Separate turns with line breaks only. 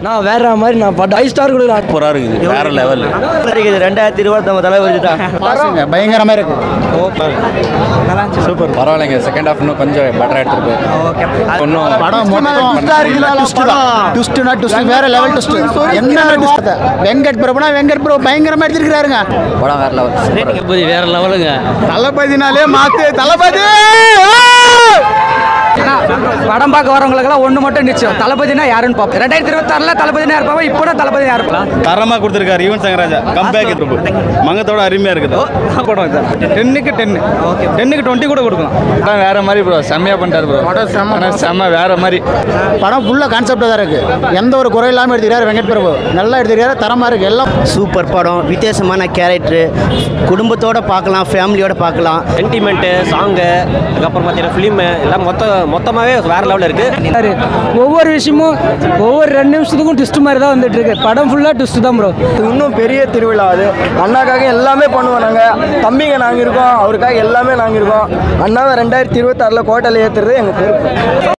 நான் வேற மாதிரி நான் 5 ஸ்டார் கொடுக்குறேன்.
சூப்பராக இருக்குது, வேற லெவல்
இருக்குது. 2020 தலைவர் தான்
பயங்கரமாக இருக்கு.
சூப்பர், பரவாயில்லைங்க. செகண்ட் ஹாஃப் இன்னும் கொஞ்சம் பெட்டராக எடுத்துருக்கு. இன்னும்
படம் வேற லெவல் ட்விஸ்ட். என்ன வெங்கட் பிரபுனா வெங்கட் பிரபு பயங்கரமா எடுத்துருக்காருங்க.
படம் வேற லெவல்,
வேற லெவலுங்க.
தளபதினாலே மாத்து தளபதி. படம் பார்க்க வரவங்களுக்கெல்லாம் ஒன்று மட்டும் நிச்சயம், தளபதினா யாருன்னு பார்ப்போம். 2026 தளபதினா இருப்பாங்க, இப்போ தளபதி யார் இருக்கலாம்.
தரமாக கொடுத்துருக்காரு யுவன் சங்கர் ராஜா. கம்பேக் பிரபு மங்கத்தோட அருமையாக இருக்குது.
படம் 10க்கு 10, 10க்கு 20 கூட கொடுக்கலாம்.
படம் வேற மாதிரி ப்ரோ, செம்மையாக பண்ணிட்டார் ப்ரோ. படம் செம்ம வேற மாதிரி.
படம் ஃபுல்லாக கான்செப்டாக தான் இருக்கு, எந்த ஒரு குறை இல்லாமல் எடுத்துக்கிறாரு வெங்கட் பிரபு. நல்லா எடுத்துக்கிறாரு, தரமாக இருக்கு எல்லாம்.
சூப்பர் படம், வித்தியாசமான கேரக்டரு, குடும்பத்தோட பார்க்கலாம், ஃபேமிலியோட பார்க்கலாம். சென்டிமெண்ட்டு, சாங்கு, அதுக்கப்புறம் பார்த்தீங்கன்னா ஃபிலிமு எல்லாம் மொத்தமாகவே வேற லெவலில் இருக்குது.
ஒவ்வொரு விஷயமும் ஒவ்வொரு 2 நிமிஷத்துக்கும் ட்விஸ்ட் மாதிரி தான் வந்துட்டு இருக்கு. படம் ஃபுல்லாக ட்விஸ்ட் தான் ப்ரோ. இன்னும் பெரிய திருவிழா அது. அண்ணாக்காக எல்லாமே பண்ணுவோம் நாங்கள். தம்பிங்க நாங்கள் இருக்கோம், அவருக்காக எல்லாமே நாங்கள் இருக்கோம். அண்ணாவை 2026 கோட்டையில் ஏற்றுறது எங்கள் பொறுப்பு.